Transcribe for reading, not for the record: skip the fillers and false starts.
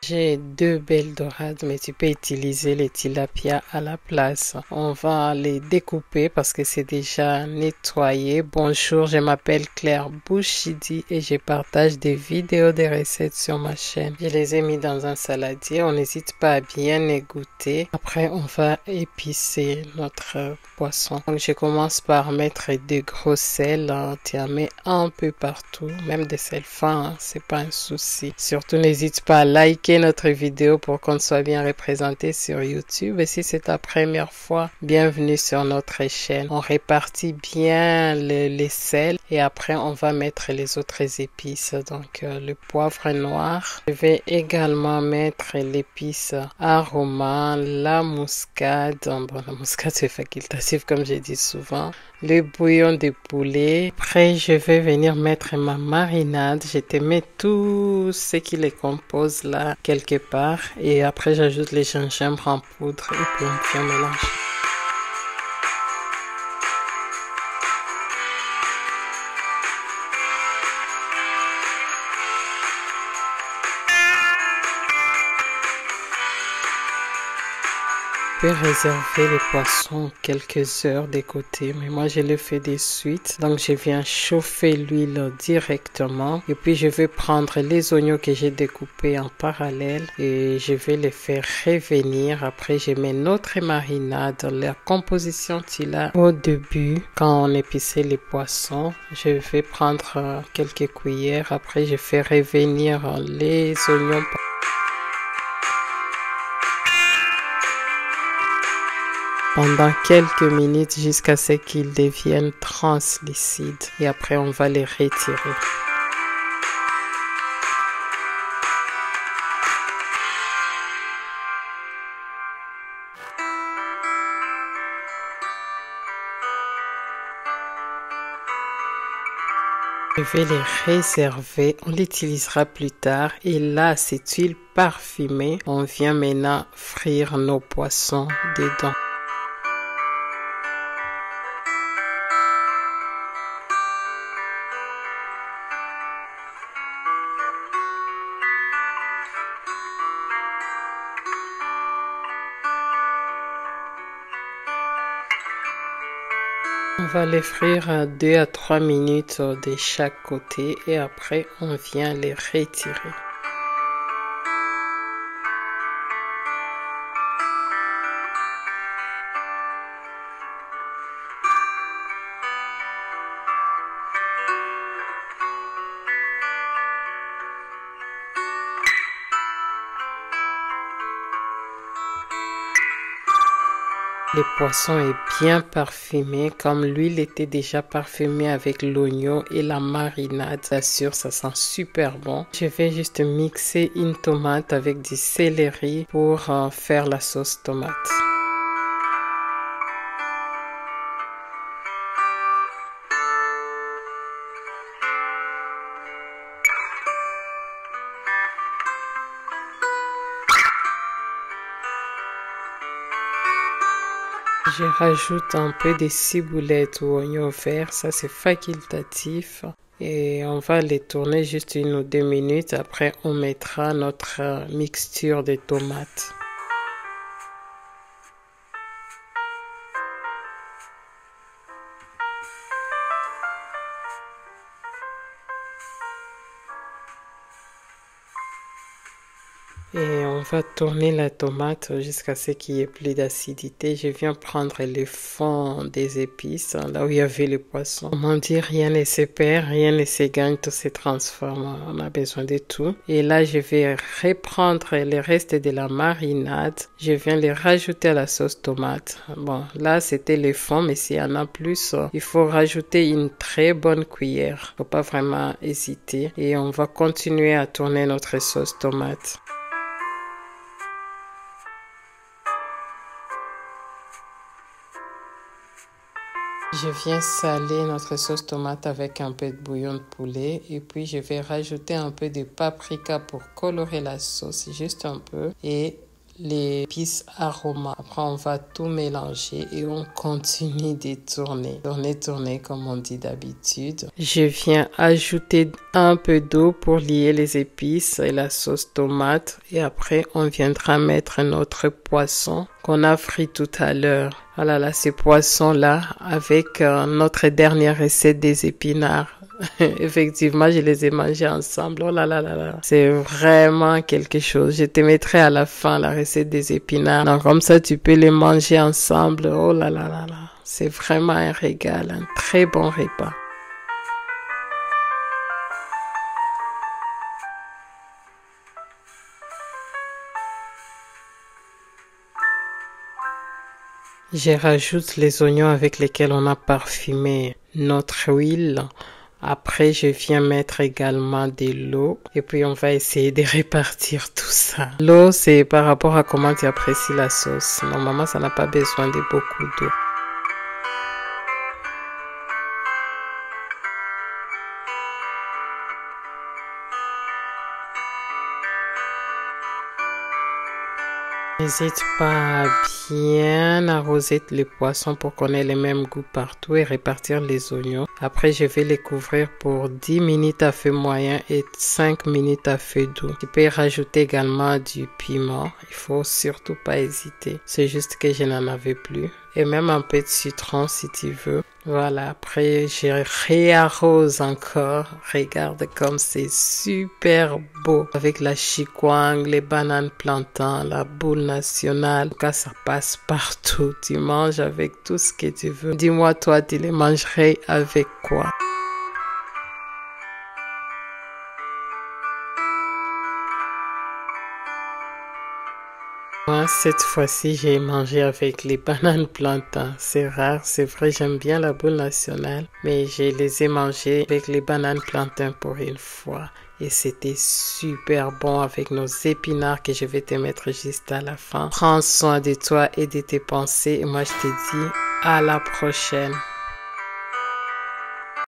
J'ai deux belles dorades, mais tu peux utiliser les tilapia à la place. On va les découper parce que c'est déjà nettoyé. Bonjour, je m'appelle Claire Bouchidi et je partage des vidéos de recettes sur ma chaîne. Je les ai mis dans un saladier. On n'hésite pas à bien égoutter. Après, on va épicer notre poisson. Donc, je commence par mettre des gros sels. Tu en mets un peu partout, même des sels fins, c'est pas un souci. Surtout, n'hésite pas à liker notre vidéo pour qu'on soit bien représenté sur YouTube. Et si c'est ta première fois, bienvenue sur notre chaîne. On répartit bien les sels et après on va mettre les autres épices. Donc le poivre noir. Je vais également mettre l'épice aroma, la muscade. Bon, la muscade c'est facultatif comme j'ai dit souvent. Le bouillon de poulet. Après, je vais venir mettre ma marinade. Je te mets tout ce qui les compose là, quelque part. Et après, j'ajoute les gingembre en poudre et puis on mélange. Je peux réserver les poissons quelques heures de côté, mais moi je le fais de suite. Donc je viens chauffer l'huile directement et puis je vais prendre les oignons que j'ai découpés en parallèle et je vais les faire revenir. Après je mets notre marinade, la composition qu'il a au début quand on épicait les poissons. Je vais prendre quelques cuillères. Après je fais revenir les oignons pendant quelques minutes jusqu'à ce qu'ils deviennent translucides et après on va les retirer. Je vais les réserver, on l'utilisera plus tard et là cette huile parfumée, on vient maintenant frire nos poissons dedans. On va les frire à 2 à 3 minutes de chaque côté et après on vient les retirer. Le poisson est bien parfumé, comme l'huile était déjà parfumée avec l'oignon et la marinade. Bien sûr, ça sent super bon. Je vais juste mixer une tomate avec du céleri pour faire la sauce tomate. Je rajoute un peu de ciboulette ou oignon vert, ça c'est facultatif. Et on va les tourner juste 1 ou 2 minutes. Après, on mettra notre mixture de tomates. Et on va tourner la tomate jusqu'à ce qu'il n'y ait plus d'acidité. Je viens prendre le fond des épices, là où il y avait le poisson. Comment dire, rien ne se perd, rien ne se gagne, tout se transforme. On a besoin de tout. Et là, je vais reprendre le reste de la marinade. Je viens les rajouter à la sauce tomate. Bon, là, c'était le fond, mais s'il y en a plus, il faut rajouter une très bonne cuillère. Faut pas vraiment hésiter. Et on va continuer à tourner notre sauce tomate. Je viens saler notre sauce tomate avec un peu de bouillon de poulet et puis je vais rajouter un peu de paprika pour colorer la sauce, juste un peu, et les épices aroma. Après, on va tout mélanger et on continue de tourner. Tourner comme on dit d'habitude. Je viens ajouter un peu d'eau pour lier les épices et la sauce tomate. Et après, on viendra mettre notre poisson qu'on a frit tout à l'heure. Voilà, là, ces poissons-là avec notre dernière recette des épinards. Effectivement, je les ai mangés ensemble. Oh là là là là. C'est vraiment quelque chose. Je te mettrai à la fin la recette des épinards. Donc, comme ça, tu peux les manger ensemble. Oh là là là là. C'est vraiment un régal, un très bon repas. Je rajoute les oignons avec lesquels on a parfumé notre huile. Après, je viens mettre également de l'eau et puis on va essayer de répartir tout ça. L'eau, c'est par rapport à comment tu apprécies la sauce. Normalement, ça n'a pas besoin de beaucoup d'eau. N'hésite pas à bien arroser les poissons pour qu'on ait le même goût partout et répartir les oignons. Après, je vais les couvrir pour 10 minutes à feu moyen et 5 minutes à feu doux. Tu peux y rajouter également du piment. Il faut surtout pas hésiter. C'est juste que je n'en avais plus. Et même un peu de citron si tu veux. Voilà, après je réarrose encore. Regarde comme c'est super beau. Avec la chikwang, les bananes plantains, la boule nationale. En tout cas, ça passe partout. Tu manges avec tout ce que tu veux. Dis-moi, toi, tu les mangerais avec quoi? Moi, cette fois-ci, j'ai mangé avec les bananes plantains. C'est rare, c'est vrai, j'aime bien la boule nationale, mais je les ai mangées avec les bananes plantains pour une fois. Et c'était super bon avec nos épinards que je vais te mettre juste à la fin. Prends soin de toi et de tes pensées. Et moi, je te dis à la prochaine.